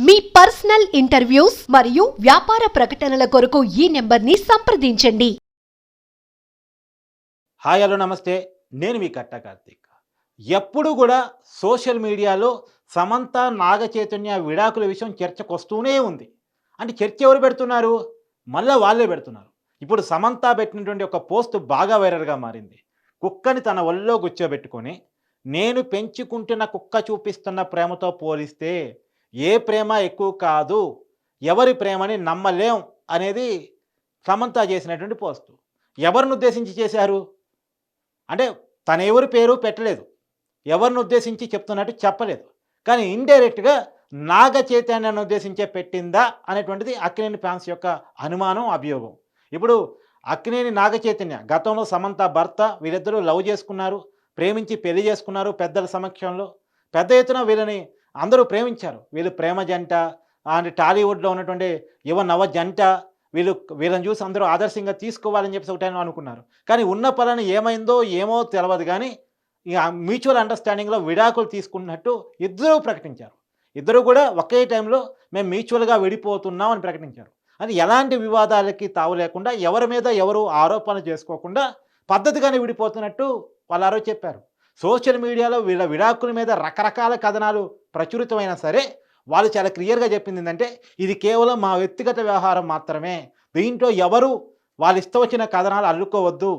మీ personal interviews మరియు వ్యాపార ప్రకటనల కొరకు ఈ నెంబర్ని సంప్రదించండి. హాయ్ హలో నమస్తే, నేను మీ కట్ట కార్తీక్. ఎప్పుడు కూడా సోషల్ మీడియాలో సమంత నాగ చైతన్య విడాకుల విషయం చర్చకు వస్తూనే ఉంది. అంటే చర్చ ఎవరు పెడుతున్నారు? మళ్ళీ వాళ్ళే పెడుతున్నారు. ఇప్పుడు సమంత పెట్టినటువంటి ఒక పోస్ట్ బాగా వైరల్గా మారింది. కుక్కని తన ఒళ్ళో కూర్చోబెట్టుకొని, నేను పెంచుకుంటున్న కుక్క చూపిస్తున్న ప్రేమతో పోలిస్తే ఏ ప్రేమ ఎక్కువ కాదు, ఎవరి ప్రేమని నమ్మలేం అనేది సమంత చేసినటువంటి పోస్టు. ఎవరిని ఉద్దేశించి చేశారు అంటే, తన ఎవరి పేరు పెట్టలేదు, ఎవరిని ఉద్దేశించి చెప్తున్నట్టు చెప్పలేదు. కానీ ఇండైరెక్ట్గా నాగ చైతన్యాన్ని ఉద్దేశించే పెట్టిందా అనేటువంటిది అక్కినేని ఫ్యాన్స్ యొక్క అనుమానం, అభియోగం. ఇప్పుడు అక్కినేని నాగ చైతన్య గతంలో సమంత భర్త, వీరిద్దరూ లవ్ చేసుకున్నారు, ప్రేమించి పెళ్లి చేసుకున్నారు పెద్దల సమక్షంలో. పెద్ద ఎత్తున వీళ్ళని అందరూ ప్రేమించారు. వీళ్ళు ప్రేమ జంట, అండ్ టాలీవుడ్లో ఉన్నటువంటి యువ నవ జంట, వీళ్ళని చూసి అందరూ ఆదర్శంగా తీసుకోవాలని చెప్పేసి ఒక టైంలో అనుకున్నారు. కానీ ఉన్న పలాని ఏమైందో ఏమో తెలియదు, కానీ ఇక మ్యూచువల్ అండర్స్టాండింగ్లో విడాకులు తీసుకున్నట్టు ఇద్దరూ ప్రకటించారు. ఇద్దరు కూడా ఒకే టైంలో మేము మ్యూచువల్గా విడిపోతున్నాం అని ప్రకటించారు. అది ఎలాంటి వివాదాలకి తావు లేకుండా, ఎవరి మీద ఎవరు ఆరోపణలు చేసుకోకుండా పద్ధతిగానే విడిపోతున్నట్టు వాళ్ళు ఆ రోజు చెప్పారు. సోషల్ మీడియాలో వీళ్ళ విడాకుల మీద రకరకాల కథనాలు ప్రచురితమైనా సరే, వాళ్ళు చాలా క్లియర్గా చెప్పింది ఏంటంటే, ఇది కేవలం మా వ్యక్తిగత వ్యవహారం మాత్రమే, దీంట్లో ఎవరు వాళ్ళు ఇష్టం వచ్చిన కథనాలు అల్లుకోవద్దు,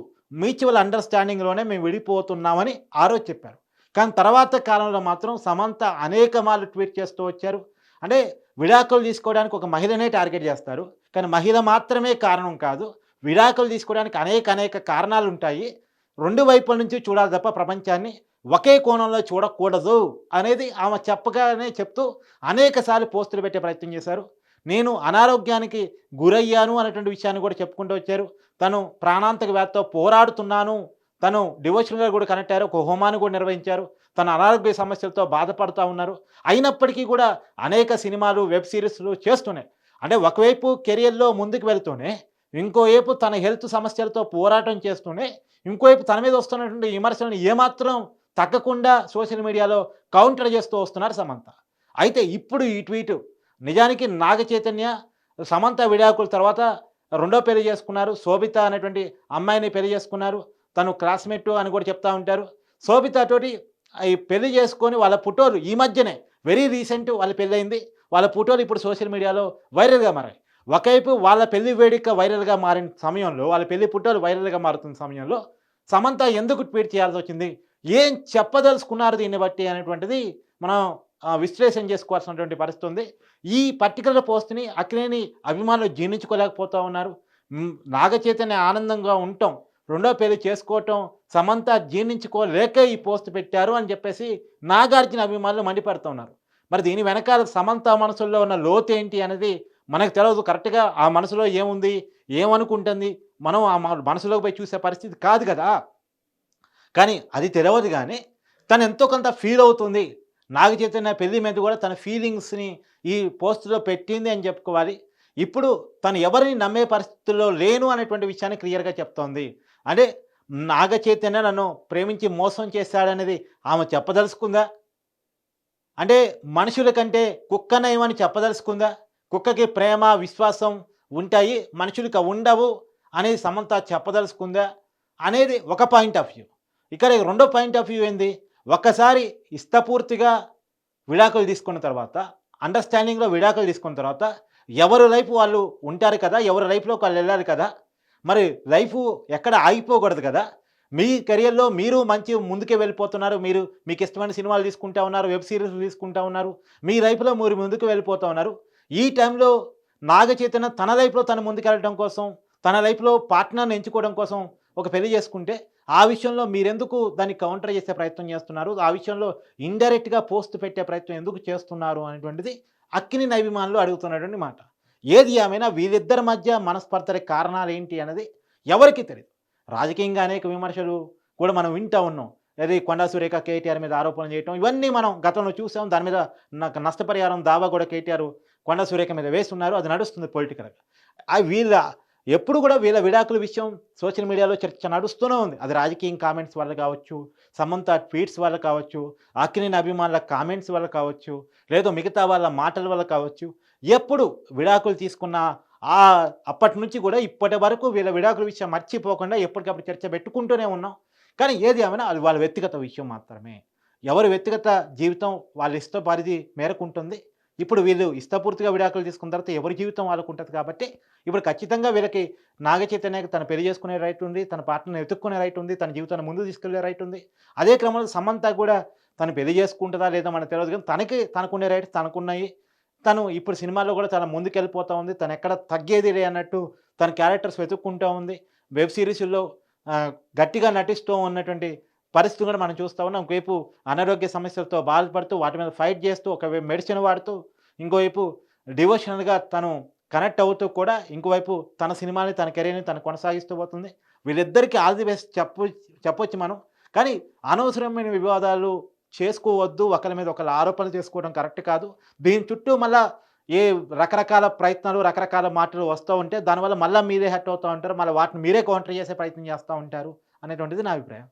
మ్యూచువల్ అండర్స్టాండింగ్లోనే మేము విడిపోతున్నామని ఆ రోజు చెప్పారు. కానీ తర్వాత కాలంలో మాత్రం సమంత అనేక మార్లు ట్వీట్ చేస్తూ వచ్చారు. అంటే విడాకులు తీసుకోవడానికి ఒక మహిళనే టార్గెట్ చేస్తారు, కానీ మహిళ మాత్రమే కారణం కాదు, విడాకులు తీసుకోవడానికి అనేక కారణాలు ఉంటాయి, రెండు వైపుల నుంచి చూడాలి తప్ప ప్రపంచాన్ని ఒకే కోణంలో చూడకూడదు అనేది ఆమె చెప్పగానే చెప్తూ అనేకసార్లు పోస్టులు పెట్టే ప్రయత్నం చేశారు. నేను అనారోగ్యానికి గురయ్యాను అనేటువంటి విషయాన్ని కూడా చెప్పుకుంటూ వచ్చారు. తను ప్రాణాంతక వ్యాధితో పోరాడుతున్నాను, తను డివోషనల్గా కూడా కనెక్ట్ అయ్యారు, ఒక హోమాన్ని కూడా నిర్వహించారు, తన అనారోగ్య సమస్యలతో బాధపడుతూ ఉన్నారు. అయినప్పటికీ కూడా అనేక సినిమాలు, వెబ్ సిరీస్లు చేస్తున్నాయి. అంటే ఒకవైపు కెరియర్లో ముందుకు వెళ్తూనే, ఇంకోవైపు తన హెల్త్ సమస్యలతో పోరాటం చేస్తూనే, ఇంకోవైపు తన మీద వస్తున్నటువంటి విమర్శలను ఏమాత్రం తగ్గకుండా సోషల్ మీడియాలో కౌంటర్ చేస్తూ వస్తున్నారు సమంత. అయితే ఇప్పుడు ఈ ట్వీటు నిజానికి నాగ చైతన్య సమంత విడాకుల తర్వాత రెండో పెళ్లి చేసుకున్నారు. శోభిత అనేటువంటి అమ్మాయిని పెళ్లి చేసుకున్నారు. తను క్లాస్మేట్ అని కూడా చెప్తా ఉంటారు. శోభితతోటి ఈ పెళ్లి చేసుకొని వాళ్ళ ఫోటోలు ఈ మధ్యనే వెరీ రీసెంట్ వాళ్ళ పెళ్ళయింది. వాళ్ళ ఫోటోలు ఇప్పుడు సోషల్ మీడియాలో వైరల్గా మారాయి. ఒకవైపు వాళ్ళ పెళ్లి వేడుక వైరల్గా మారిన సమయంలో, వాళ్ళ పెళ్లి ఫోటోలు వైరల్గా మారుతున్న సమయంలో సమంత ఎందుకు ట్వీట్ చేయాల్సి వచ్చింది, ఏం చెప్పదలుచుకున్నారు దీన్ని బట్టి అనేటువంటిది మనం విశ్లేషణ చేసుకోవాల్సినటువంటి పరిస్థితి ఉంది. ఈ పర్టికులర్ పోస్ట్ని అక్కినేని అభిమానులు జీర్ణించుకోలేకపోతూ ఉన్నారు. నాగ చైతన్య ఆనందంగా ఉండటం, రెండో పెళ్లి చేసుకోవటం సమంత జీర్ణించుకోలేక ఈ పోస్ట్ పెట్టారు అని చెప్పేసి నాగార్జున అభిమానులు మండిపడుతూ ఉన్నారు. మరి దీని వెనకాల సమంత మనసుల్లో ఉన్న లోతు ఏంటి అనేది మనకు తెలియదు. కరెక్ట్గా ఆ మనసులో ఏముంది, ఏమనుకుంటుంది, మనం ఆ మనసులోకి పోయి చూసే పరిస్థితి కాదు కదా. కానీ అది తెలియదు, కానీ తను ఎంతో కొంత ఫీల్ అవుతుంది. నాగ చైతన్య పెళ్లి మీద కూడా తన ఫీలింగ్స్ని ఈ పోస్టులో పెట్టింది అని చెప్పుకోవాలి. ఇప్పుడు తను ఎవరిని నమ్మే పరిస్థితుల్లో లేను అనేటువంటి విషయాన్ని క్లియర్గా చెప్తోంది. అంటే నాగ చైతన్య నన్ను ప్రేమించి మోసం చేశాడనేది ఆమె చెప్పదలుచుకుందా? అంటే మనుషుల కంటే కుక్క నయమని చెప్పదలుచుకుందా? కుక్కకి ప్రేమ, విశ్వాసం ఉంటాయి, మనుషులకి ఉండవు అనేది సమంత చెప్పదలుచుకుందా అనేది ఒక పాయింట్ ఆఫ్ వ్యూ. ఇక్కడ రెండో పాయింట్ ఆఫ్ వ్యూ ఏంది, ఒక్కసారి ఇష్టపూర్తిగా విడాకులు తీసుకున్న తర్వాత, అండర్స్టాండింగ్లో విడాకులు తీసుకున్న తర్వాత ఎవరి లైఫ్ వాళ్ళు ఉంటారు కదా, ఎవరి లైఫ్లోకి వాళ్ళు వెళ్ళాలి కదా. మరి లైఫ్ ఎక్కడ ఆగిపోకూడదు కదా. మీ కెరియర్లో మీరు మంచి ముందుకే వెళ్ళిపోతున్నారు, మీకు ఇష్టమైన సినిమాలు తీసుకుంటా ఉన్నారు, వెబ్ సిరీస్లు తీసుకుంటా ఉన్నారు, మీ లైఫ్లో మీరు ముందుకు వెళ్ళిపోతూ ఉన్నారు. ఈ టైంలో నాగ చైతన్య తన లైఫ్లో తను ముందుకెళ్ళడం కోసం, తన లైఫ్లో పార్ట్నర్ని ఎంచుకోవడం కోసం ఒక పెళ్లి చేసుకుంటే, ఆ విషయంలో మీరెందుకు దాన్ని కౌంటర్ చేసే ప్రయత్నం చేస్తున్నారు, ఆ విషయంలో ఇండైరెక్ట్గా పోస్ట్ పెట్టే ప్రయత్నం ఎందుకు చేస్తున్నారు అనేటువంటిది అక్కినేని అభిమానులు అడుగుతున్నటువంటి మాట. ఏది ఏమైనా వీళ్ళిద్దరి మధ్య మనస్పర్ధలకు కారణాలు ఏంటి అన్నది ఎవరికీ తెలియదు. రాజకీయంగా అనేక విమర్శలు కూడా మనం వింటూ ఉన్నాం. అది కొండా సురేఖ కేటీఆర్ మీద ఆరోపణలు చేయటం, ఇవన్నీ మనం గతంలో చూసాం. దాని మీద నష్టపరిహారం దావా కూడా కేటీఆర్ కొండా సురేఖ మీద వేస్తున్నారు, అది నడుస్తుంది పొలిటికల్గా. వీళ్ళ ఎప్పుడు కూడా వీళ్ళ విడాకుల విషయం సోషల్ మీడియాలో చర్చ నడుస్తూనే ఉంది. అది రాజకీయం కామెంట్స్ వల్ల కావచ్చు, సమంత ట్వీట్స్ వల్ల కావచ్చు, అక్కినేని అభిమానుల కామెంట్స్ వల్ల కావచ్చు, లేదా మిగతా వాళ్ళ మాటల వల్ల కావచ్చు. ఎప్పుడు విడాకులు తీసుకున్న అప్పటి నుంచి కూడా ఇప్పటి వరకు వీళ్ళ విడాకుల విషయం మర్చిపోకుండా ఎప్పటికప్పుడు చర్చ పెట్టుకుంటూనే ఉన్నాం. కానీ ఏది ఏమైనా అది వాళ్ళ వ్యక్తిగత విషయం మాత్రమే. ఎవరి వ్యక్తిగత జీవితం వాళ్ళ ఇష్ట పరిధి మేరకు ఉంటుంది. ఇప్పుడు వీళ్ళు ఇష్టపూర్తిగా విడాకులు తీసుకున్న తర్వాత ఎవరి జీవితం వాళ్ళకుంటది కాబట్టి, ఇప్పుడు ఖచ్చితంగా వీళ్ళకి నాగ చైతన్యకి తను పెళ్లి చేసుకునే రైట్ ఉంది. తన పార్ట్నర్‌ని వెతుక్కునే రైట్ ఉంది. తన జీవితాన్ని ముందుకు తీసుకెళ్ళే రైట్ ఉంది. అదే క్రమంలో సమంత కూడా తను పెళ్లి చేసుకుంటదా లేదా మనకు తెలవదు గానీ, తనకుండే రైట్స్ తనకున్నాయి. తను ఇప్పుడు సినిమాల్లో కూడా చాలా ముందుకెళ్ళిపోతా ఉంది. తనెక్కడ తగ్గేదిలే అన్నట్టు తన క్యారెక్టర్స్ వెతుక్కుంటా ఉంది. వెబ్ సీరీసుల్లో గట్టిగా నటిస్తూ ఉన్నటువంటి పరిస్థితి కూడా మనం చూస్తా ఉన్నాం. ఒకవైపు అనారోగ్య సమస్యలతో బాధపడుతూ వాటి మీద ఫైట్ చేస్తూ, ఒకవైపు మెడిసిన్ వాడుతూ, ఇంకోవైపు డివోషనల్‌గా తను కనెక్ట్ అవుతూ కూడా ఇంకోవైపు తన సినిమాని, తన కెరీర్‌ని తను కొనసాగిస్తూ పోతుంది. వీళ్ళిద్దరికీ ఆల్ ది బెస్ట్ చెప్పొచ్చు మనం. కానీ అనవసరమైన వివాదాలు చేసుకోవద్దు. ఒకళ్ళ మీద ఒకళ్ళు ఆరోపణలు చేసుకోవడం కరెక్ట్ కాదు. దీని చుట్టూ మళ్ళా ఏ రకరకాల ప్రయత్నాలు, రకరకాల మాటలు వస్తూ ఉంటే దానివల్ల మళ్ళా మీరే హర్ట్ అవుతా ఉంటారు. మళ్ళా వాటిని మీరే కౌంటర్ చేసే ప్రయత్నం చేస్తా ఉంటారు అనేటువంటిది నా అభిప్రాయం.